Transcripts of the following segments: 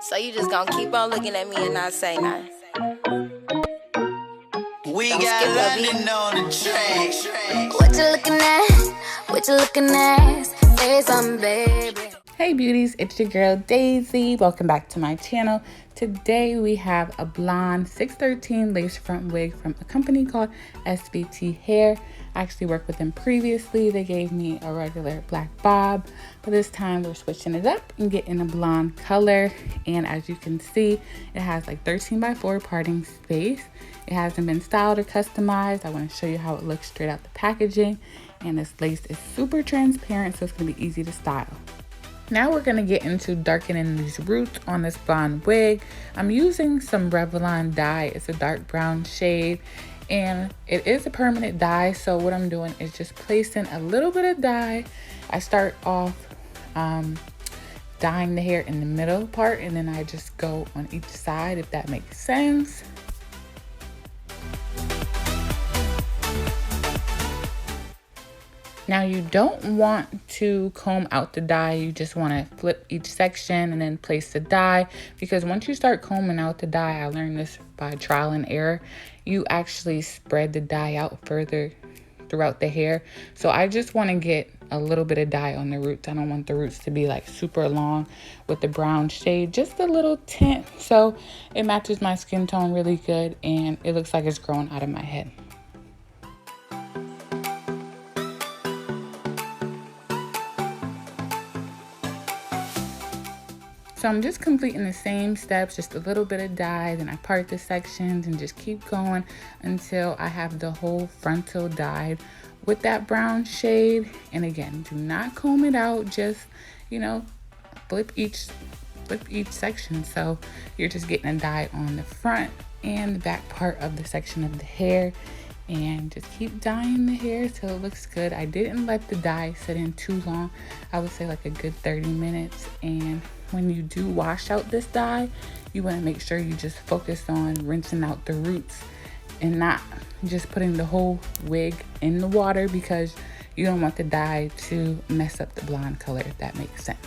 So you just gonna keep on looking at me and not say nothing. We got London on the track. What you looking at? What you looking at? Say something, baby. Hey beauties, it's your girl Daisy. Welcome back to my channel. Today we have a blonde 613 lace front wig from a company called SVT Hair. I actually worked with them previously. They gave me a regular black bob, but this time we're switching it up and getting a blonde color. And as you can see, it has like 13x4 parting space. It hasn't been styled or customized. I want to show you how it looks straight out the packaging. And this lace is super transparent, so it's going to be easy to style. Now we're going to get into darkening these roots on this blonde wig. I'm using some Revlon dye. It's a dark brown shade and it is a permanent dye. So what I'm doing is just placing a little bit of dye. I start off dyeing the hair in the middle part and then I just go on each side, if that makes sense. Now you don't want to comb out the dye, you just want to flip each section and then place the dye, because once you start combing out the dye, I learned this by trial and error, you actually spread the dye out further throughout the hair. So I just want to get a little bit of dye on the roots. I don't want the roots to be like super long with the brown shade, just a little tint so it matches my skin tone really good and it looks like it's growing out of my head. So I'm just completing the same steps, just a little bit of dye, then I part the sections and just keep going until I have the whole frontal dyed with that brown shade. And again, do not comb it out, just, you know, flip each section. So you're just getting a dye on the front and the back part of the section of the hair. And just keep dyeing the hair till it looks good. I didn't let the dye sit in too long. I would say like a good 30 minutes. And when you do wash out this dye, you want to make sure you just focus on rinsing out the roots and not just putting the whole wig in the water, because you don't want the dye to mess up the blonde color, if that makes sense.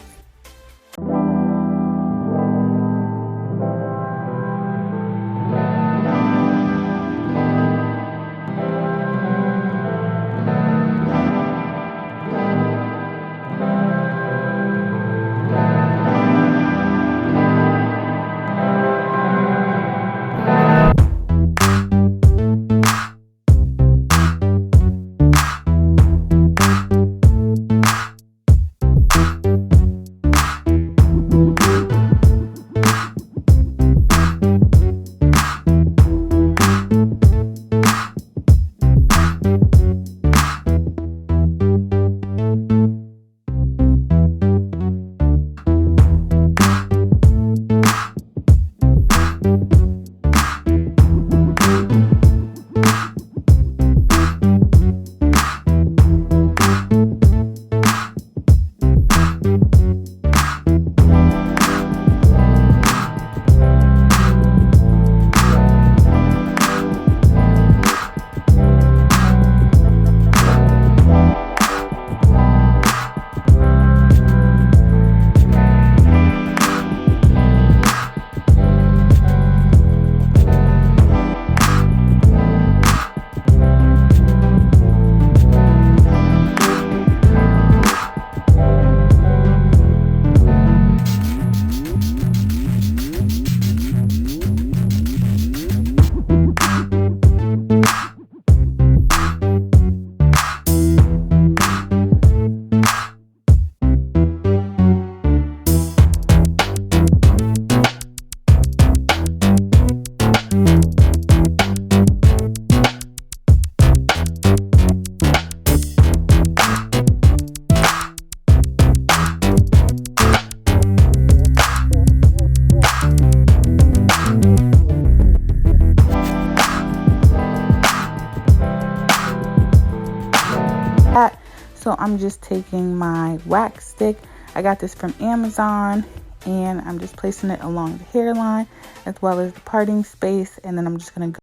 So I'm just taking my wax stick. I got this from Amazon and I'm just placing it along the hairline as well as the parting space, and then I'm just gonna go.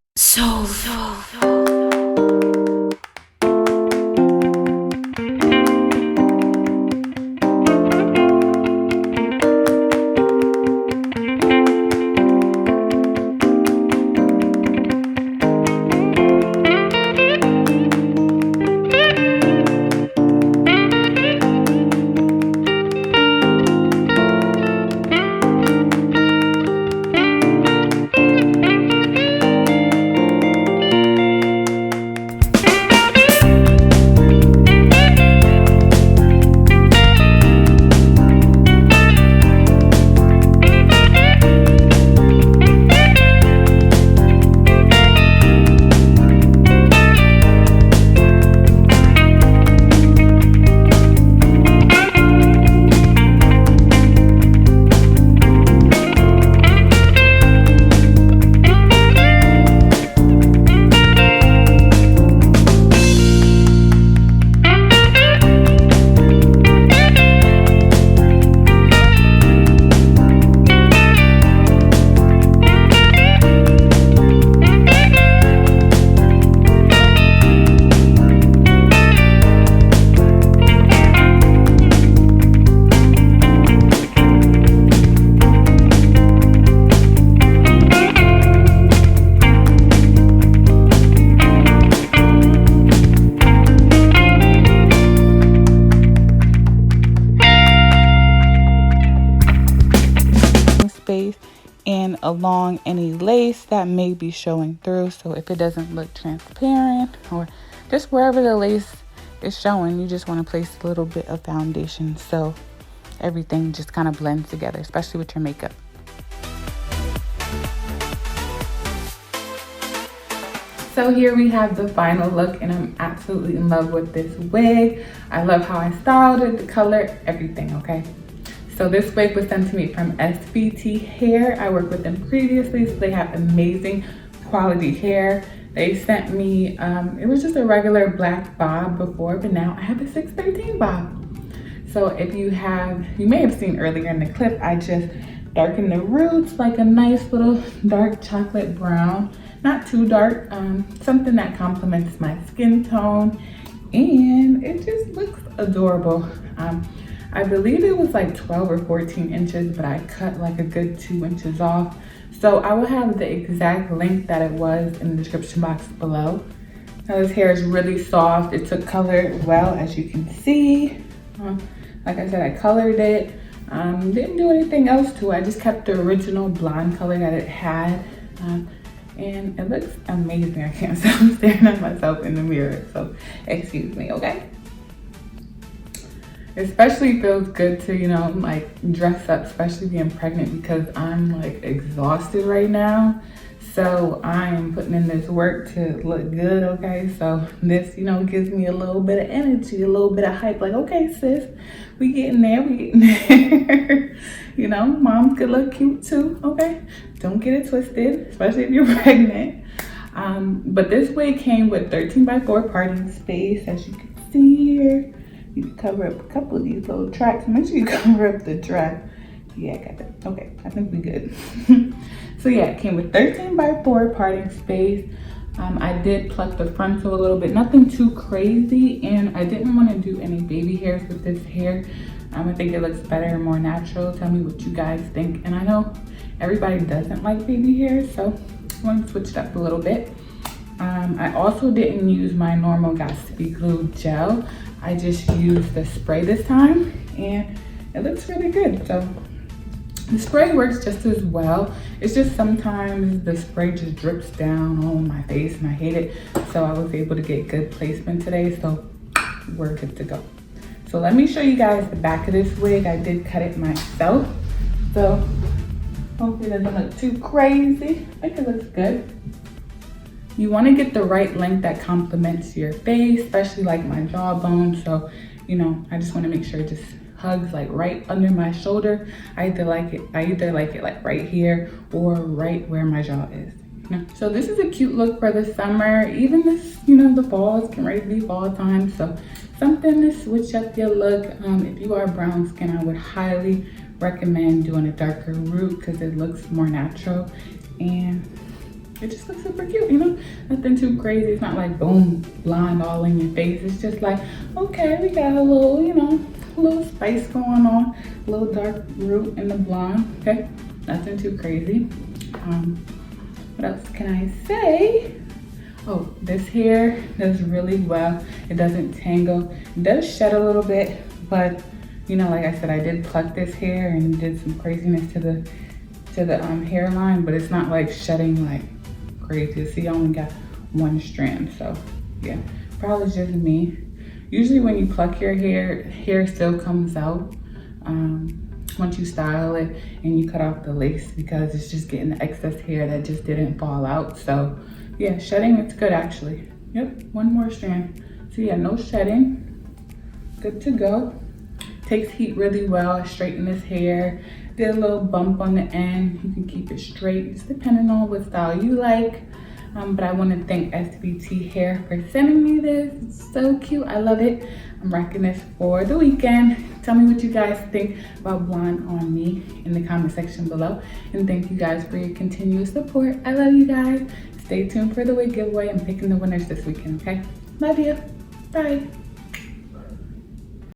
space and along any lace that may be showing through. So if it doesn't look transparent or just wherever the lace is showing, you just want to place a little bit of foundation so everything just kind of blends together, especially with your makeup. So here we have the final look, and I'm absolutely in love with this wig. I love how I styled it, the color, everything, okay? So this wig was sent to me from SVT Hair. I worked with them previously, so they have amazing quality hair. They sent me, it was just a regular black bob before, but now I have a 613 bob. So if you may have seen earlier in the clip, I just darkened the roots like a nice little dark chocolate brown. Not too dark, something that complements my skin tone, and it just looks adorable. I believe it was like 12 or 14 inches, but I cut like a good 2 inches off. So I will have the exact length that it was in the description box below. Now this hair is really soft. It took color well, as you can see. Like I said, I colored it. Didn't do anything else to it. I just kept the original blonde color that it had. And it looks amazing. I can't stop staring at myself in the mirror, so excuse me, okay? Especially feels good to, you know, like dress up, especially being pregnant, because I'm like exhausted right now. So I'm putting in this work to look good, okay? So this, you know, gives me a little bit of energy, a little bit of hype. Like, okay, sis, we getting there, we getting there. You know, moms could look cute too, okay? Don't get it twisted, especially if you're pregnant. But this wig came with 13x4 parting space, as you can see here. You can cover up a couple of these little tracks. Make sure you cover up the track. Yeah, I got that. Okay, I think we good. So yeah, it came with 13x4 parting space. I did pluck the frontal a little bit, nothing too crazy, and I didn't want to do any baby hairs with this hair. I think it looks better and more natural. Tell me what you guys think. And I know everybody doesn't like baby hair, so I want to switch it up a little bit. I also didn't use my normal Got2b glue gel. I just used the spray this time, and it looks really good. So the spray works just as well. It's just sometimes the spray just drips down on my face and I hate it. So I was able to get good placement today, so we're good to go. So let me show you guys the back of this wig. I did cut it myself, so hopefully it doesn't look too crazy. I think it looks good. You want to get the right length that complements your face, especially like my jawbone. So, you know, I just want to make sure it just hugs like right under my shoulder. I either like it like right here or right where my jaw is. You know? So this is a cute look for the summer. Even this, you know, the fall is getting ready to be fall time. So something to switch up your look. If you are brown skin, I would highly recommend doing a darker root because it looks more natural and it just looks super cute, you know? Nothing too crazy. It's not like boom, blonde all in your face. It's just like, okay, we got a little, you know, a little spice going on, a little dark root in the blonde, okay? Nothing too crazy. What else can I say? Oh, this hair does really well. It doesn't tangle. It does shed a little bit, but you know, like I said, I did pluck this hair and did some craziness to the hairline, but it's not like shedding like crazy. See, I only got one strand, so yeah, probably just me. Usually when you pluck your hair still comes out once you style it and you cut off the lace because it's just getting the excess hair that just didn't fall out. So yeah, shedding, it's good actually. Yep, one more strand. So yeah, no shedding, good to go. Takes heat really well. I straightened this hair, did a little bump on the end. You can keep it straight, just depending on what style you like. But I want to thank SVT Hair for sending me this. It's so cute. I love it. I'm rocking this for the weekend. Tell me what you guys think about blonde on me in the comment section below. And thank you guys for your continuous support. I love you guys. Stay tuned for the wig giveaway. I'm picking the winners this weekend, okay? Love you. Bye.